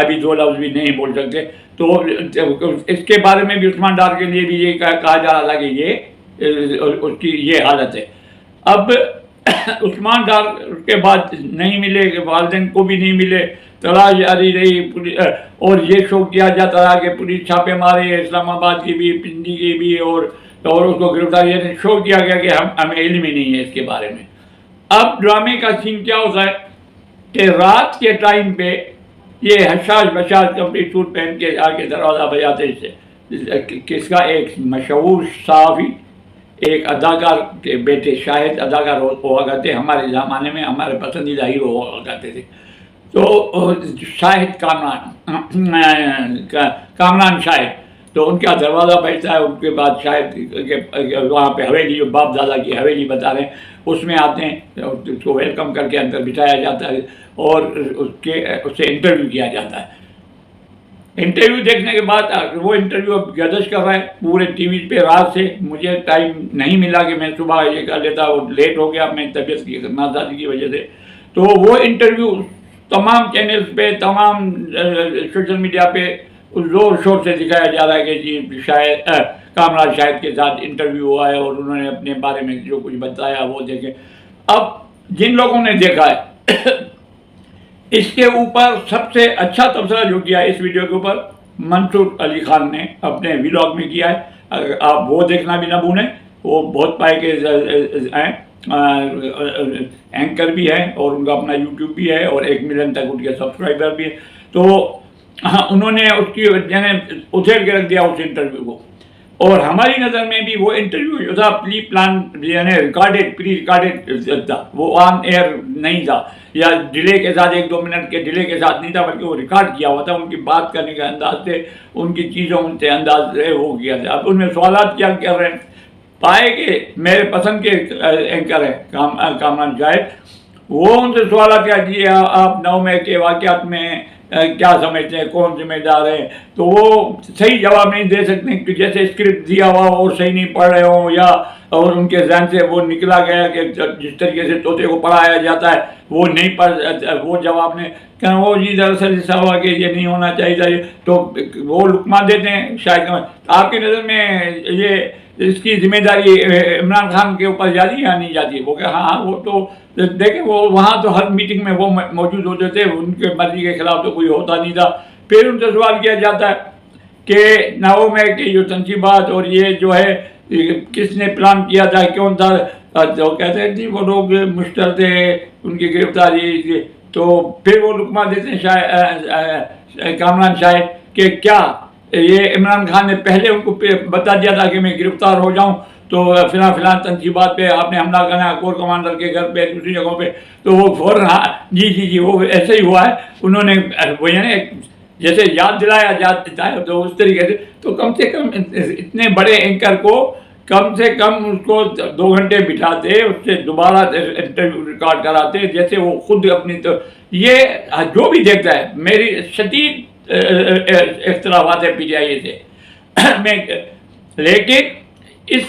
ابھی 2 لفظ بھی نہیں بول سکتے. تو اس کے بارے میں بھی عثمان ڈار کے لیے بھی یہ کہا جا رہا تھا کہ یہ اس کی یہ حالت ہے. اب عثمان ڈار کے بعد نہیں ملے، والدین کو بھی نہیں ملے، تلاش جاری رہی، اور یہ شو کیا جاتا رہا کہ پولیس چھاپے مارے اسلام آباد کی بھی، پنڈی کی بھی، اور اس کو گرفتار شو کیا گیا کہ ہمیں علم ہی نہیں ہے اس کے بارے میں. اب ڈرامے کا سین کیا ہوتا ہے کہ رات کے ٹائم پہ یہ حشاش بشاش کپڑے سوٹ پہن کے آ کے دروازہ بجاتے سے کس کا، ایک مشہور صحافی، ایک اداکار کے بیٹے، شاہد اداکار ہوا کرتے، ہمارے زمانے میں ہمارے پسندیدہ ہیرو ہوا کرتے تھے. تو شاہد کامران شاہد، تو ان کا دروازہ بجتا ہے. ان کے بعد شاہد وہاں پہ حویلی، جو باپ دادا کی حویلی بتا رہے ہیں، اس میں آتے ہیں، اس کو ویلکم کر کے اندر بٹھایا جاتا ہے اور اس سے انٹرویو کیا جاتا ہے. انٹرویو دیکھنے کے بعد وہ انٹرویو اب گردش کر رہا ہے پورے ٹی وی پہ رات سے. مجھے ٹائم نہیں ملا کہ میں صبح یہ کر لیتا، وہ لیٹ ہو گیا میں طبیعت کی ناسازی کی وجہ سے. تو وہ انٹرویو تمام چینلز پہ، تمام سوشل میڈیا پہ زور شور سے دکھایا جا رہا ہے کہ جی شاید کامران شاہد کے ساتھ انٹرویو ہوا ہے اور انہوں نے اپنے بارے میں جو کچھ بتایا وہ دیکھیں. اب جن لوگوں نے دیکھا ہے اس کے اوپر سب سے اچھا تبصرہ جو کیا ہے اس ویڈیو کے اوپر منصور علی خان نے اپنے ولاگ میں کیا ہے. اگر آپ وہ دیکھنا بھی نہ بھولیں، وہ بہت پائے کے ہیں، اینکر بھی ہیں اور ان کا اپنا یوٹیوب بھی ہے اور 1 ملین تک ان کے سبسکرائبر بھی ہیں. تو انہوں نے اس کی ادھیڑ کے رکھ دیا اس انٹرویو کو. اور ہماری نظر میں بھی وہ انٹرویو جو تھا پری پلان، یعنی پری ریکارڈیڈ تھا، وہ آن ایئر نہیں تھا، یا ڈیلے کے ساتھ 1-2 منٹ کے ڈیلے کے ساتھ نہیں تھا، بلکہ وہ ریکارڈ کیا ہوا تھا. ان کی بات کرنے کا انداز سے، ان کی چیزوں سے انداز سے وہ کیا تھا. اب ان میں سوالات کیا کر رہے ہیں، پائے کہ میرے پسند کے اینکر ہیں کامران شاہد، وہ ان سے سوالات کیا کیے، آپ 9 مئی کے واقعات میں کیا سمجھتے ہیں، کون ذمہ دار ہے. تو وہ صحیح جواب نہیں دے سکتے کہ جیسے اسکرپٹ دیا ہوا اور صحیح نہیں پڑھ رہے ہوں، یا اور ان کے ذہن سے وہ نکلا گیا کہ جس طریقے سے طوطے کو پڑھایا جاتا ہے وہ نہیں وہ جواب نہیں کہ وہ جی دراصل ایسا ہوا کہ یہ نہیں ہونا چاہیے تھا. تو وہ لقمہ دیتے ہیں شاید. آپ کی نظر میں یہ اس کی ذمہ داری عمران خان کے اوپر جاتی یا نہیں جاتی؟ وہ کہ ہاں وہ تو دیکھیں، وہ وہاں تو ہر میٹنگ میں وہ موجود ہوتے تھے، ان کے مرضی کے خلاف تو کوئی ہوتا نہیں تھا. پھر ان سے سوال کیا جاتا ہے کہ 9 مئی کی جو تنصیبات اور یہ جو ہے کس نے پلان کیا تھا، کیوں تھا؟ تو کہتے ہیں جی وہ لوگ مشتر تھے، ان کی گرفتاری. تو پھر وہ لقمہ دیتے ہیں کامران شاہد کہ کیا یہ عمران خان نے پہلے ان کو بتا دیا تھا کہ میں گرفتار ہو جاؤں، تو فلاں تنصیبات پہ آپ نے حملہ کرنا ہے، کور کمانڈر کے گھر پہ، دوسری جگہوں پہ. تو وہ فوراً جی وہ ایسے ہی ہوا ہے. انہوں نے وہ یعنی جیسے یاد دلایا تو اس طریقے سے. تو کم سے کم اتنے بڑے اینکر کو کم سے کم اس کو 2 گھنٹے بٹھاتے، اس سے دوبارہ انٹرویو ریکارڈ کراتے، جیسے وہ خود اپنی. تو یہ جو بھی دیکھتا ہے، میری شدید اختلافات ہے PTI سے لیکن اس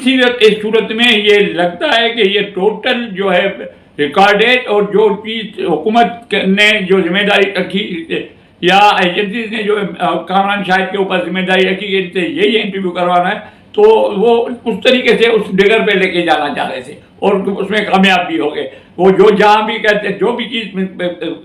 صورت میں یہ لگتا ہے کہ یہ ٹوٹل جو ہے ریکارڈیڈ، اور جو چیز حکومت نے جو ذمہ داری رکھی یا ایجنسیز نے جو کامران شاہد کے اوپر ذمہ داری رکھی کہ ان سے یہ انٹرویو کروانا ہے، تو وہ اس طریقے سے اس ڈگر پہ لے کے جانا چاہ رہے تھے اور اس میں کامیاب بھی ہو گئے. وہ جو جہاں بھی کہتے جو بھی چیز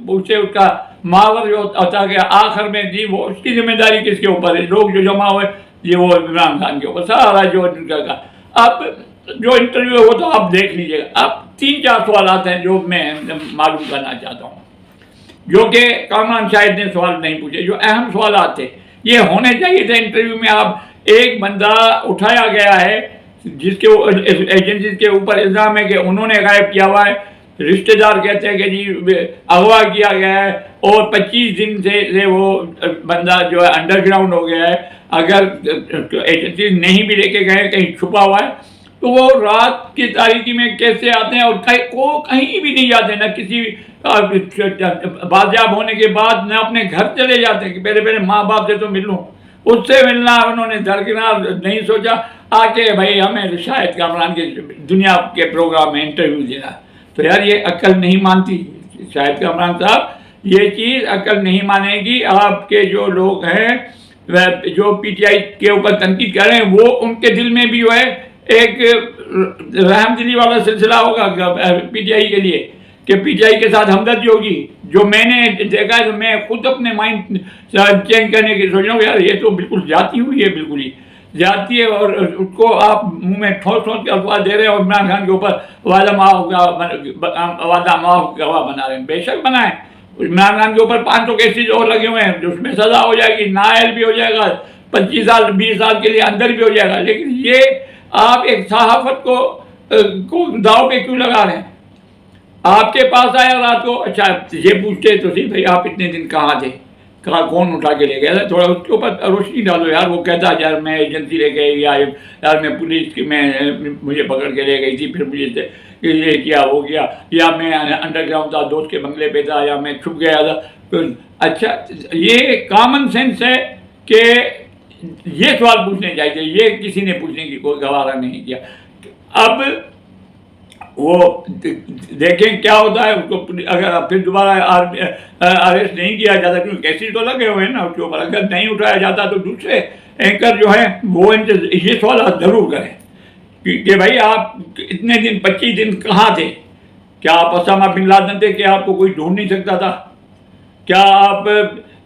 پوچھے اس کا محاور جو ہوتا کہ آخر میں جی وہ اس کی ذمہ داری کس کے اوپر ہے، لوگ جو جمع ہوئے یہ وہ عمران خان کے اوپر سارا جو ان کا. اب جو انٹرویو ہو تو آپ دیکھ لیجیے گا. اب 3-4 سوالات ہیں جو میں معلوم کرنا چاہتا ہوں، جو کہ کامران شاہد نے سوال نہیں پوچھے، جو اہم سوالات تھے. یہ ہونے چاہیے تھے انٹرویو میں. آپ ایک بندہ اٹھایا گیا ہے جس کے ایجنسیز کے اوپر الزام ہے کہ انہوں نے غائب کیا ہوا ہے، رشتہ دار کہتے ہیں کہ جی اغوا کیا گیا ہے، اور 25 دن سے وہ بندہ جو ہے انڈر گراؤنڈ ہو گیا ہے. اگر ایجنسیز نہیں بھی لے کے گئے، کہیں چھپا ہوا ہے، تو وہ رات کی تاریکی میں کیسے آتے ہیں؟ اور کہیں بھی نہیں جاتے، نہ کسی بازیاب ہونے کے بعد نہ اپنے گھر چلے جاتے ہیں کہ پہلے ماں باپ سے تو مل لوں. اس سے ملنا انہوں نے درکنار نہیں سوچا، آ کے بھائی ہمیں شاہد کامران کے دنیا کے پروگرام میں انٹرویو دینا. تو یار یہ عقل نہیں مانتی. شاہد کامران صاحب یہ چیز عقل نہیں مانے گی. آپ کے جو لوگ ہیں جو پی ٹی آئی کے اوپر تنقید کر رہے ہیں وہ ان کے دل میں بھی جو ہے ایک رحم دلی والا سلسلہ ہوگا پی ٹی آئی کے لیے کہ پی ٹی آئی کے ساتھ ہمدردی ہوگی. جو میں نے دیکھا ہے تو میں خود اپنے مائنڈ چینج کرنے کی سوچ رہا ہوں یار یہ تو بالکل جاتی ہوئی ہے, بالکل ہی جاتی ہے, اور اس کو آپ منہ میں ٹھوس کے الفاظ دے رہے ہیں اور عمران خان کے اوپر وعدہ معاف گواہ بنا رہے ہیں. بے شک بنائیں. عمران خان کے اوپر 500 کیسز اور لگے ہوئے ہیں, اس میں سزا ہو جائے گی, نائل بھی ہو جائے گا, 25 سال 20 سال کے لیے اندر بھی ہو جائے گا. لیکن یہ آپ ایک صحافت کو داؤ پہ کیوں لگا رہے ہیں؟ آپ کے پاس آیا رات کو, اچھا یہ پوچھتے تو صحیح بھائی آپ اتنے دن کہاں تھے, کہاں کون اٹھا کے لے گیا, تھوڑا اس کے اوپر روشنی ڈالو یار. وہ کہتا ہے یار میں ایجنسی لے گئی, یار میں پولیس کی مجھے پکڑ کے لے گئی تھی, پھر مجھے یہ کیا وہ کیا, یا میں انڈر گراؤنڈ تھا, دوست کے بنگلے پہ تھا, یا میں چھپ گیا تھا. اچھا یہ کامن سینس ہے کہ یہ سوال پوچھنے چاہیے, یہ کسی نے پوچھنے کی کوئی گوارا نہیں کیا. اب وہ دیکھیں کیا ہوتا ہے. اس کو اگر پھر دوبارہ اریسٹ نہیں کیا جاتا, کیونکہ کیسز تو لگے ہوئے ہیں نا اس کے اوپر, اگر نہیں اٹھایا جاتا تو دوسرے اینکر جو ہیں وہ یہ سوالات ضرور کریں کہ بھائی آپ اتنے دن 25 دن کہاں تھے؟ کیا آپ اسامہ بن لادن تھے کہ آپ کو کوئی ڈھونڈ نہیں سکتا تھا؟ کیا آپ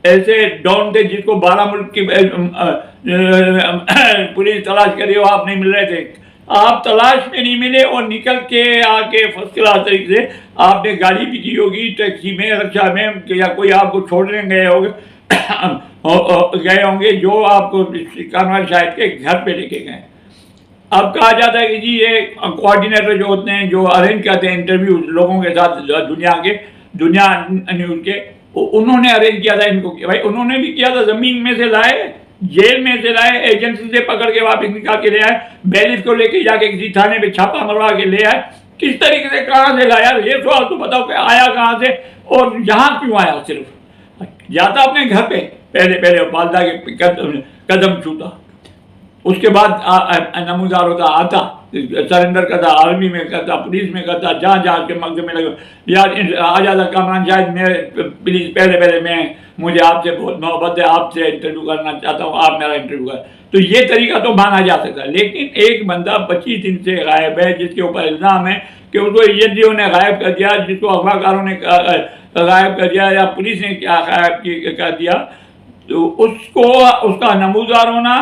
ایسے ڈون تھے جس کو 12 ملک کی پولیس تلاش کری ہو, آپ نہیں مل رہے تھے؟ آپ تلاش میں نہیں ملے اور نکل کے آ کے فرسٹ کلاس طریقے سے آپ نے گاڑی بھی کی ہوگی, ٹیکسی میں, رکشا میں, یا کوئی آپ کو چھوڑنے گئے ہوں گے جو آپ کو کانوال شاہد کے گھر پہ لے کے گئے. اب کہا جاتا ہے کہ جی یہ کوآرڈینیٹر جو ہوتے ہیں جو ارینج کرتے ہیں انٹرویو لوگوں کے ساتھ دنیا نیوز کے, انہوں نے ارینج کیا تھا ان کو. بھائی انہوں نے بھی کیا تھا, زمین میں سے لائے, جیل میں سے لائے, ایجنسی سے پکڑ کے واپس نکال کے لے آئے, بیلف کو لے کے جا کے کسی تھانے پہ چھاپا مروا کے لے آئے. کس طریقے سے کہاں سے لایا, یہ سوال تو بتاؤ کہ آیا کہاں سے اور یہاں کیوں آیا؟ صرف جاتا اپنے گھر پہ, پہلے والدہ کے قدم چھوتا, اس کے بعد نمودار ہوتا, آتا سرنڈر کرتا, آرمی میں کرتا, پولیس میں کرتا, جہاں کے مقدمے میں لگا, یا آ جاتا کامران شاہد میں پلیز پہلے مجھے آپ سے بہت محبت ہے, آپ سے انٹرویو کرنا چاہتا ہوں, آپ میرا انٹرویو کریں. تو یہ طریقہ تو مانا جا سکتا ہے. لیکن ایک بندہ 25 دن سے غائب ہے جس کے اوپر الزام ہے کہ اس کو ایجنسیوں نے غائب کر دیا, جس کو اخبارکاروں نے غائب کر دیا یا پولیس نے غائب کر دیا, تو اس کا نمودار ہونا,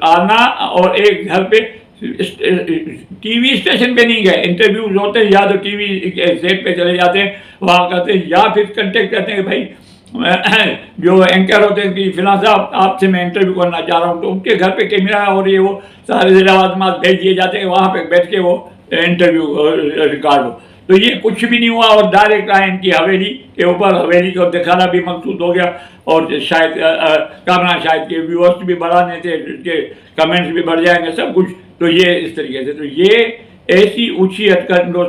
آنا, اور ایک گھر پہ ٹی وی اسٹیشن پہ نہیں گئے, انٹرویوز ہوتے ہیں یا تو ٹی وی سیٹ پہ چلے جاتے ہیں وہاں کرتے ہیں, یا پھر کنٹیکٹ کرتے ہیں کہ بھائی جو اینکر ہوتے ہیں کہ فلاں صاحب آپ سے میں انٹرویو کرنا چاہ رہا ہوں, تو ان کے گھر پہ کیمرہ اور یہ وہ سارے لوازمات بھیج دیے جاتے ہیں, وہاں پہ بیٹھ کے وہ انٹرویو ریکارڈ ہو. تو یہ کچھ بھی نہیں ہوا اور ڈائریکٹ آئے ان کی حویلی کے اوپر, حویلی کو دکھانا بھی مقصود ہو گیا, اور شاید کامران شاید کے ویورس بھی بڑھانے تھے, اس کے کمنٹس بھی بڑھ جائیں گے, سب کچھ. تو یہ اس طریقے سے, تو یہ ایسی اونچی ہٹکنڈوں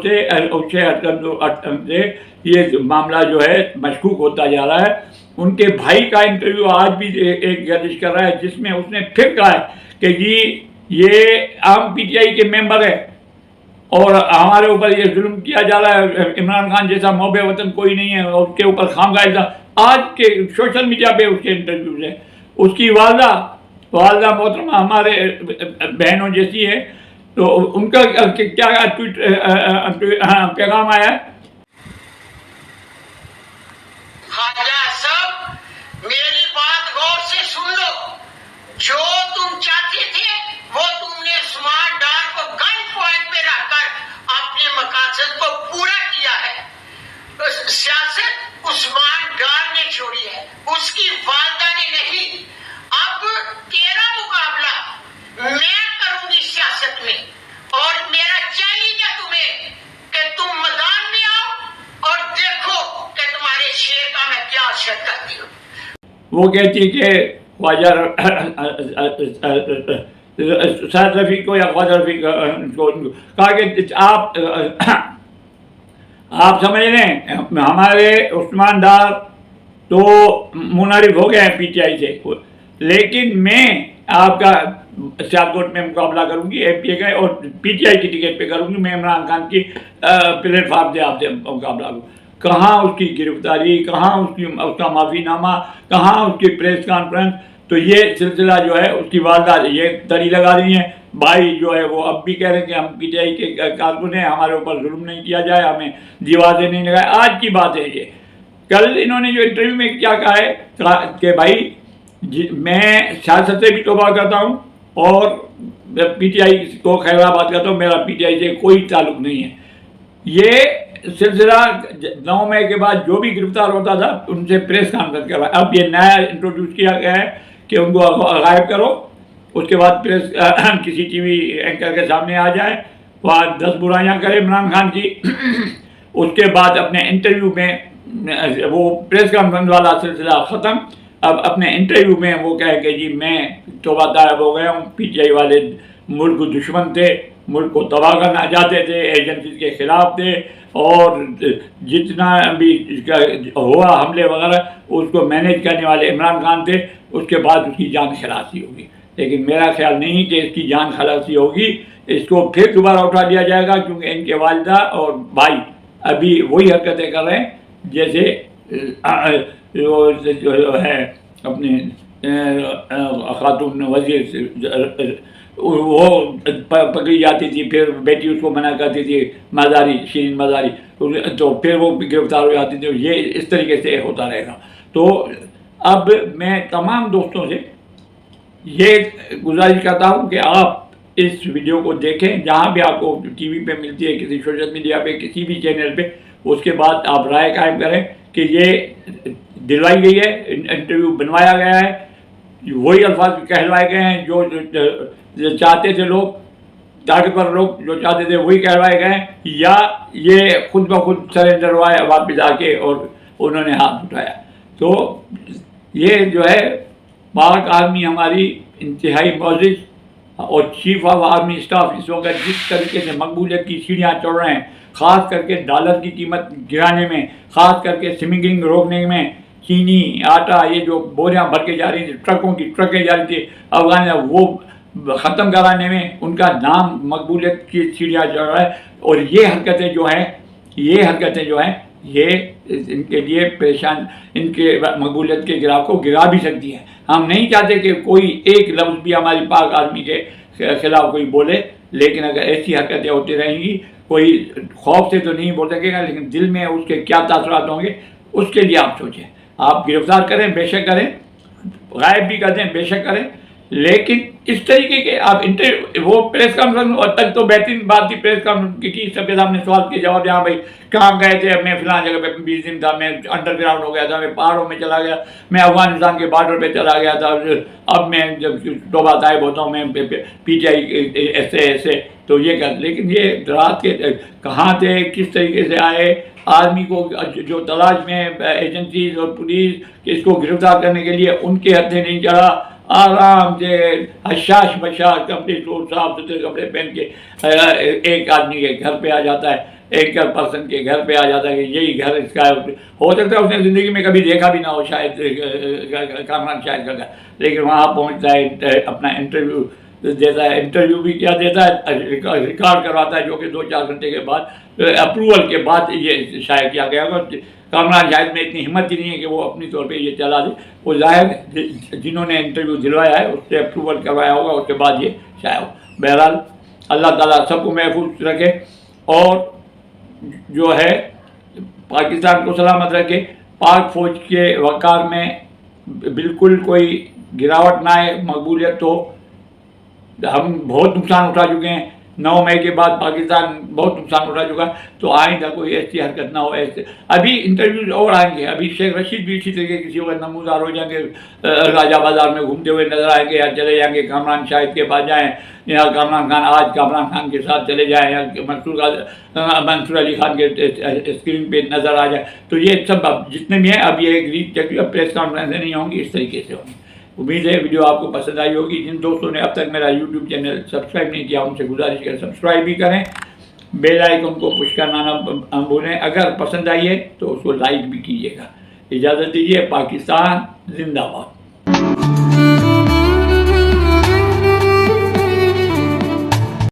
سے یہ معاملہ جو ہے مشکوک ہوتا جا رہا ہے. ان کے بھائی کا انٹرویو آج بھی ایک گردش کر رہا ہے جس میں اس نے پھر کہا ہے کہ جی یہ عام پی ٹی آئی کے ممبر ہے اور ہمارے اوپر یہ ظلم کیا جا رہا ہے, عمران خان جیسا محب وطن کوئی نہیں ہے, اور اس کے اوپر خامخواہ الزام. آج کے سوشل میڈیا پہ اس کے انٹرویوز ہیں. اس کی والدہ محترمہ ہمارے بہنوں جیسی ہے, تو ان کا کیا پیغام آیا ہے؟ خواجہ صاحب میری بات غور سے سن لو, جو تم چاہتے تھے وہ تم نے عثمان ڈار کو گن پوائنٹ پہ رکھ کر اپنے مقاصد کو پورا کیا ہے. سیاست عثمان ڈار نے چھوڑی ہے, اس کی والدہ نے نہیں. اب تیرا مقابلہ میں کروں گی سیاست میں, اور میرا چیلنج ہے تمہیں کہ تم میدان میں آؤ اور دیکھو کہ تمہارے شیر کا میں کیا اثر کرتی ہوں. وہ کہتی کہ خواجہ سعد رفیق کو یا خواجہ رفیق کو کہا کہ آپ سمجھ لیں ہمارے عثمان ڈار تو منحرف ہو گئے ہیں پی ٹی آئی سے, لیکن میں آپ کا سیالکوٹ میں مقابلہ کروں گی ایم پی اے کا, اور پی ٹی آئی کی ٹکٹ پہ کروں گی, میں عمران خان کی پلیٹ فارم سے آپ سے مقابلہ کروں. کہاں اس کی گرفتاری، کہاں اس کا معافی نامہ، کہاں اس کی پریس کانفرنس. تو یہ سلسلہ جو ہے اس کی والدہ یہ دری لگا رہی ہیں. بھائی جو ہے وہ اب بھی کہہ رہے ہیں کہ ہم پی ٹی آئی کے کارکن ہیں، ہمارے اوپر ظلم نہیں کیا جائے، ہمیں دیواریں نہیں لگائے. آج کی بات ہے یہ. کل انہوں نے جو انٹرویو میں کیا کہا ہے کہ بھائی میں سیاست سے بھی توبہ کرتا ہوں اور پی ٹی آئی کو خیر آباد کرتا ہوں، میرا پی ٹی آئی سے کوئی تعلق نہیں ہے. یہ سلسلہ 9 مئی کے بعد جو بھی گرفتار ہوتا تھا ان سے پریس کانفرنس کروا. اب یہ نیا انٹروڈیوس کیا گیا ہے کہ ان کو غائب کرو، اس کے بعد پریس کسی ٹی وی اینکر کے سامنے آ جائے، وہاں 10 برائیاں کرے عمران خان کی. اس کے بعد اپنے انٹرویو میں وہ پریس کانفرنس والا سلسلہ ختم. اب اپنے انٹرویو میں وہ کہے کہ جی میں توبہ طائب ہو گیا ہوں، پی ٹی آئی والے ملک دشمن تھے، ملک کو تباہ کرنا چاہتے تھے، ایجنسیز کے خلاف تھے، اور جتنا بھی ہوا حملے وغیرہ اس کو مینیج کرنے والے عمران خان تھے. اس کے بعد اس کی جان خلاصی ہوگی. لیکن میرا خیال نہیں کہ اس کی جان خلاصی ہوگی. اس کو پھر دوبارہ اٹھا دیا جائے گا، کیونکہ ان کے والدہ اور بھائی ابھی وہی حرکتیں کر رہے ہیں جیسے جو ہے اپنے خاتون وزیر وہ پکڑی جاتی تھی، پھر بیٹی اس کو منع کرتی تھی، مزاری شیرین مزاری، تو پھر وہ گرفتار ہو جاتی تھی. یہ اس طریقے سے ہوتا رہے گا. تو اب میں تمام دوستوں سے یہ گزارش کرتا ہوں کہ آپ اس ویڈیو کو دیکھیں، جہاں بھی آپ کو ٹی وی پہ ملتی ہے، کسی سوشل میڈیا پہ، کسی بھی چینل پہ. اس کے بعد آپ رائے قائم کریں کہ یہ دلوائی گئی ہے، انٹرویو بنوایا گیا ہے، وہی الفاظ کہلوائے گئے ہیں جو چاہتے تھے لوگ، طاقتور لوگ جو چاہتے تھے وہی کہلوائے گئے ہیں، یا یہ خود بخود سرنڈر ہوا ہے واپس آ کے اور انہوں نے ہاتھ اٹھایا. تو یہ جو ہے پاک آرمی ہماری انتہائی معزز اور چیف آف آرمی اسٹاف اس وقت جس طریقے سے مقبولیت کی سیڑھیاں چڑھ رہے ہیں، خاص کر کے ڈالر کی قیمت گرانے میں، خاص کر کے سمگلنگ روکنے میں، چینی آٹا یہ جو بوریاں بھر کے جا رہی تھیں، ٹرکوں کی ٹرکیں جا رہی تھی افغانستان، وہ ختم کرانے میں ان کا نام مقبولیت کی سیڑھیاں چڑھ رہا ہے. اور یہ حرکتیں جو ہیں یہ ان کے لیے پریشان، ان کے مقبولیت کے گراف کو گرا بھی سکتی ہے. ہم نہیں چاہتے کہ کوئی ایک لفظ بھی ہماری پاک آرمی کے خلاف کوئی بولے، لیکن اگر ایسی حرکتیں ہوتی رہیں گی، کوئی خوف سے تو نہیں بول سکے گا، لیکن دل میں اس کے کیا تاثرات ہوں گے اس کے لیے آپ سوچیں. آپ گرفتار کریں بے شک کریں، غائب بھی کر دیں بے شک کریں، لیکن اس طریقے کے آپ وہ پریس کانفرنس اور تک تو بہترین بات تھی پریس کانفرنس کی، سب کے سامنے سوال کے جواب دیا. بھائی کہاں گئے تھے؟ میں فلاں جگہ پہ 20 دن تھا، میں انڈر گراؤنڈ ہو گیا تھا، میں پہاڑوں میں چلا گیا، میں افغانستان کے بارڈر پہ چلا گیا تھا، اب میں جب توبہ طائب ہوتا ہوں میں پی ٹی آئی ایسے تو یہ کر. لیکن یہ رات کے کہاں تھے، کس طریقے سے آئے، آرمی کو جو تلاش میں ایجنسیز اور پولیس اس کو گرفتار کرنے کے لیے ان کے ہتھے نہیں چڑھا، آرام سے حشاش بشاش کپڑے صاف ستھرے کپڑے پہن کے ایک آدمی کے گھر پہ آ جاتا ہے، اینکر پرسن کے گھر پہ آ جاتا ہے کہ یہی گھر اس کا ہو سکتا ہے اس نے زندگی میں کبھی دیکھا بھی نہ ہو شاید کامران شاہد کا گھر، لیکن وہاں پہنچتا ہے، اپنا انٹرویو دیتا ہے. انٹرویو بھی کیا دیتا ہے، ریکارڈ کرواتا ہے، جو کہ 2-4 گھنٹے کے بعد اپروول کے بعد یہ شائع کیا گیا. کامران شاہد میں اتنی ہمت ہی نہیں ہے کہ وہ اپنی طور پہ یہ چلا دے. وہ ظاہر جنہوں نے انٹرویو دلوایا ہے اس سے اپروول کروایا ہوگا، اس کے بعد یہ شائع ہو. بہرحال اللہ تعالیٰ سب کو محفوظ رکھے اور جو ہے پاکستان کو سلامت رکھے. پاک فوج کے وقار میں بالکل کوئی گراوٹ نہ آئے، مقبولیت تو ہم بہت نقصان اٹھا چکے ہیں. 9 مئی کے بعد پاکستان بہت نقصان اٹھا چکا ہے، تو آئندہ کوئی ایسی حرکت نہ ہو. ایسے ابھی انٹرویوز اور آئیں گے، ابھی شیخ رشید بھی اسی طریقے کسی وقت نمودار ہو جائیں گے، راجہ بازار میں گھومتے ہوئے نظر آئیں گے، یا چلے جائیں گے کامران شاہد کے پاس جائیں، یا کامران خان آج کامران خان کے ساتھ چلے جائیں، یا منصور علی خان کے اسکرین پہ نظر آ جائے. تو یہ سب اب جتنے بھی ہیں اب یہ ایک پریس کانفرنسیں نہیں ہوں گی، اس طریقے سے ہوں گی. امید ہے ویڈیو آپ کو پسند آئی ہوگی. جن دوستوں نے اب تک میرا یوٹیوب چینل سبسکرائب نہیں کیا ان سے گزارش کریں سبسکرائب بھی کریں، بیل آئیکن کو پش کرنا نہ بھولیں. اگر پسند آئی ہے تو اس کو لائک بھی کیجیے گا. اجازت دیجیے. پاکستان زندہ باد.